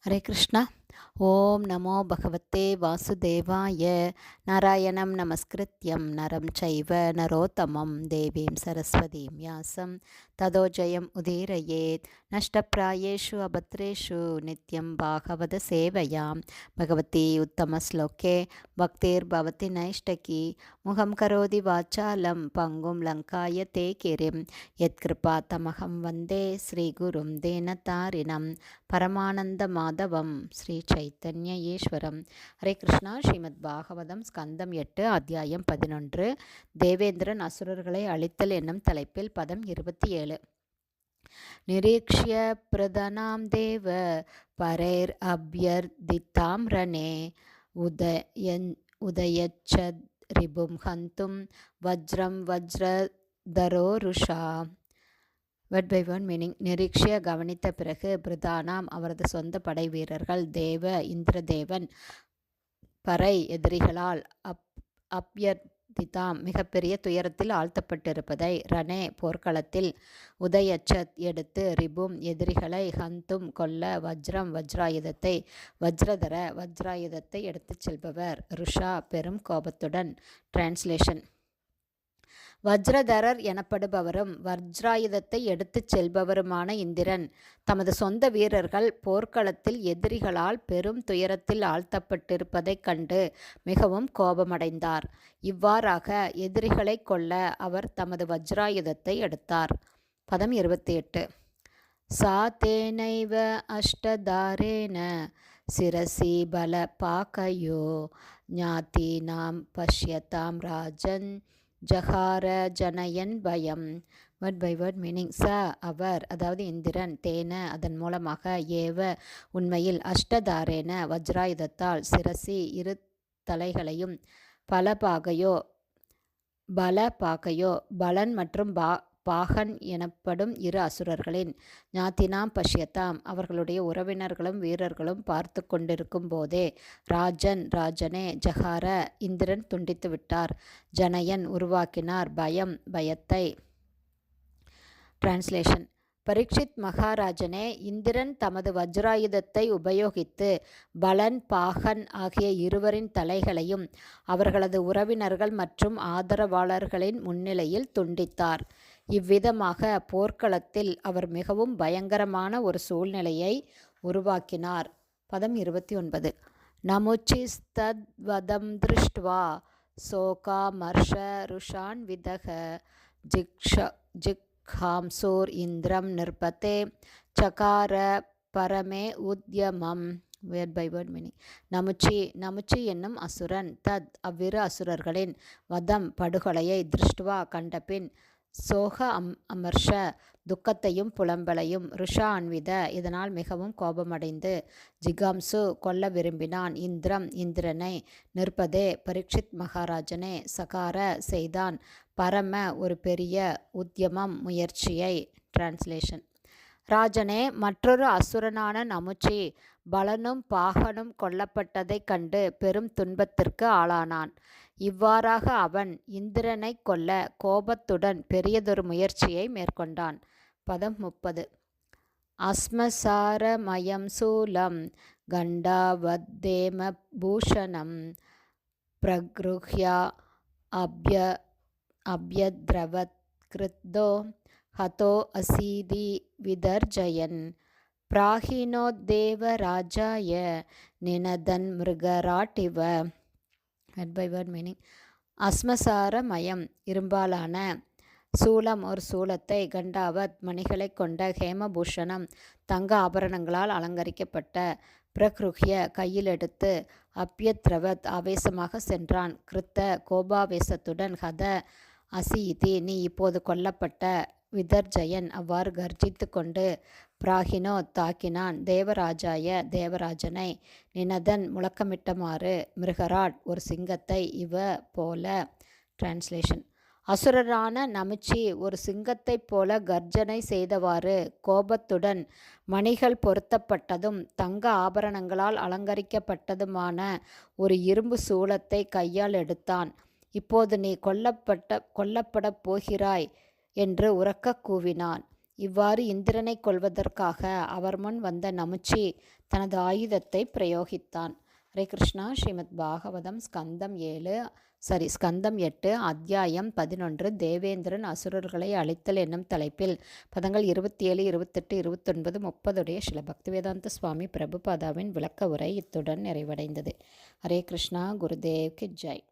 ஹரே கிருஷ்ணா. ஓம் நமோ பகவத்தே வாசுதேவாய. நாராயணம் நமஸ்கிருத்யம் நரம் சைவ நரோத்தமம் தேவீம் சரஸ்வதீம் யாசம் ததோ ஜெயம் உதீரயேத். நஷ்டப்பிராயேஷு அபத்ரேஷு நித்யம் பாகவத சேவையாம் பகவதி உத்தமஸ்லோகே பக்திர் பவதி நைஷ்டகி. முகம் கரோதி வாச்சாலம் பங்கும் லங்காய தே கிரிம். யத்கிருபா தமகம் வந்தே ஸ்ரீகுரும் தேனதாரிணம் பரமானந்த மாதவம் ஸ்ரீ சைத்தன்ய ஈஸ்வரம். ஹரே கிருஷ்ணா. ஸ்ரீமத் பாகவதம் ஸ்கந்தம் 8 அத்தியாயம் 11 தேவேந்திரன் அசுரர்களை அழித்தல் என்னும் தலைப்பில் பதம் 27. நிரீக்ஷ்ய பிரதனாம் தேவ பரைர் அப்யர்தித்தாம் ரணே உதயச்சத் ரிபும் ஹந்தும் வஜ்ரம் வஜ்ரதரோ ருஷா. Word by word meaning. நிரீக்ஷிய கவனித்த பிறகு பிரதானாம் அவரது சொந்த படை வீரர்கள் தேவ இந்திரதேவன் பறை எதிரிகளால் அப்யர்திதாம் மிகப்பெரிய துயரத்தில் ஆழ்த்தப்பட்டிருப்பதை ரணே போர்க்களத்தில் உதயச்சத் எடுத்து ரிபும் எதிரிகளை ஹந்தும் கொல்ல வஜ்ரம் வஜ்ராயுதத்தை வஜ்ரதர வஜ்ராயுதத்தை எடுத்துச் செல்பவர் ருஷா பெரும் கோபத்துடன். டிரான்ஸ்லேஷன். வஜ்ரதரர் எனப்படுபவரும் வஜ்ராயுதத்தை எடுத்துச் செல்பவருமான இந்திரன் தமது சொந்த வீரர்கள் போர்க்களத்தில் எதிரிகளால் பெரும் துயரத்தில் ஆழ்த்தப்பட்டிருப்பதைக் கண்டு மிகவும் கோபமடைந்தார். இவ்வாறாக எதிரிகளை கொல்ல அவர் தமது வஜ்ராயுதத்தை எடுத்தார். பதம் 28. சா தேனைவ அஷ்டதாரேன சிரசி பல பாக்கயோ ஞாதீனாம் பஷ்யதாம் ராஜன் ஜஹார ஜனயன் பயம். Word by word meaning. ச அவர் அதாவது இந்திரன் தேன அதன் மூலமாக ஏவ உண்மையில் அஷ்டதாரேன வஜ்ராயுதத்தால் சிரசி இரு தலைகளையும் பல பாகையோ பலன் மற்றும் பாகன் எனப்படும் இரு அசுரர்களின் ஞாத்தினாம் பஷ்யத்தாம் அவர்களுடைய உறவினர்களும் வீரர்களும் பார்த்து கொண்டிருக்கும் போதே ராஜனே ஜஹார இந்திரன் துண்டித்து விட்டார். ஜனயன் உருவாக்கினார் பயத்தை. டிரான்ஸ்லேஷன். பரீட்சித் மகாராஜனே, இந்திரன் தமது வஜ்ராயுதத்தை உபயோகித்து பலன் பாகன் ஆகிய இருவரின் தலைகளையும் அவர்களது உறவினர்கள் மற்றும் ஆதரவாளர்களின் முன்னிலையில் துண்டித்தார். இவ்விதமாக போர்க்களத்தில் அவர் மிகவும் பயங்கரமான ஒரு சூழ்நிலையை உருவாக்கினார். பதம் 29. நமுச்சிஸ்தத்வதம் திருஷ்ட்வா சோகாமர்ஷ ருஷான்விதக ஜிக்ஹாம்சூர் இந்திரம் நிர்பதே சகார பரமே உத்யமம். Word by word meaning. நமுச்சி என்னும் அசுரன் அவ்விரு அசுரர்களின் வதம் படுகொலையை திருஷ்டுவா கண்டபின் சோக அமர்ஷ துக்கத்தையும் புலம்பலையும் ருஷா அன்வித இதனால் மிகவும் கோபமடைந்து ஜிகாம்சு கொல்ல விரும்பினான் இந்திரனை நிற்பதே பரீட்சித் மகாராஜனே சகார செய்தான் பரம ஒரு பெரிய உத்யமம் முயற்சியை. டிரான்ஸ்லேஷன். ராஜனே, மற்றொரு அசுரனான நமுச்சி பலனும் பாகனும் கொல்லப்பட்டதைக் கண்டு பெரும் துன்பத்திற்கு ஆளானான். இவ்வாறாக அவன் இந்திரனை கொல்ல கோபத்துடன் பெரியதொரு முயற்சியை மேற்கொண்டான். பதம் 30. அஸ்மசாரமயம் சூலம் கண்டாவத்தேம பூஷணம் பிரக்ருஹ்யா அப்யத்ரவத் கிருத்தோ ஹதோ அசீதி விதர்ஜயன் பிராஹினோத்தேவ ராஜாய நினதன் மிருகராட்டிவ. Word by word meaning. அஸ்மசார மயம் இரும்பாலான சூலம் ஒரு சூலத்தை கண்டாவத் மணிகளை கொண்ட ஹேமபூஷணம் தங்க ஆபரணங்களால் அலங்கரிக்கப்பட்ட பிரக்ருஹ்ய கையில் எடுத்து அப்யத்ரவத் ஆவேசமாக சென்றான். கிருத்த கோபாவேசத்துடன் ஹத அசீதி நீ இப்போது கொல்லப்பட்ட விதர்ஜயன் அவ்வாறு கர்ஜித்து கொண்டு பிராகினோ தாக்கினான் தேவராஜனை நினதன் முழக்கமிட்டமாறு மிருகராட் ஒரு சிங்கத்தை இவ போல. டிரான்ஸ்லேஷன். அசுரரான நமுச்சி ஒரு சிங்கத்தைப் போல கர்ஜனை செய்தவாறு கோபத்துடன் மணிகள் பொருத்தப்பட்டதும் தங்க ஆபரணங்களால் அலங்கரிக்கப்பட்டதுமான ஒரு இரும்பு சூலத்தை கையால் எடுத்தான். இப்போது நீ கொல்லப்பட போகிறாய் என்று உரக்க கூவினான். இவ்வாறு இந்திரனை கொல்வதற்காக அவர் முன் வந்த நமுச்சி தனது ஆயுதத்தை பிரயோகித்தான். ஹரே கிருஷ்ணா. ஸ்ரீமத் பாகவதம் ஸ்கந்தம் 8 அத்தியாயம் 11 தேவேந்திரன் அசுரர்களை அழித்தல் என்னும் தலைப்பில் பதங்கள் 27, 28, 29, 30 ஸ்ரீல பக்திவேதாந்த சுவாமி பிரபுபாதாவின் விளக்க உரை இத்துடன் நிறைவடைந்தது. ஹரே கிருஷ்ணா. குருதேவ் கி ஜெய்.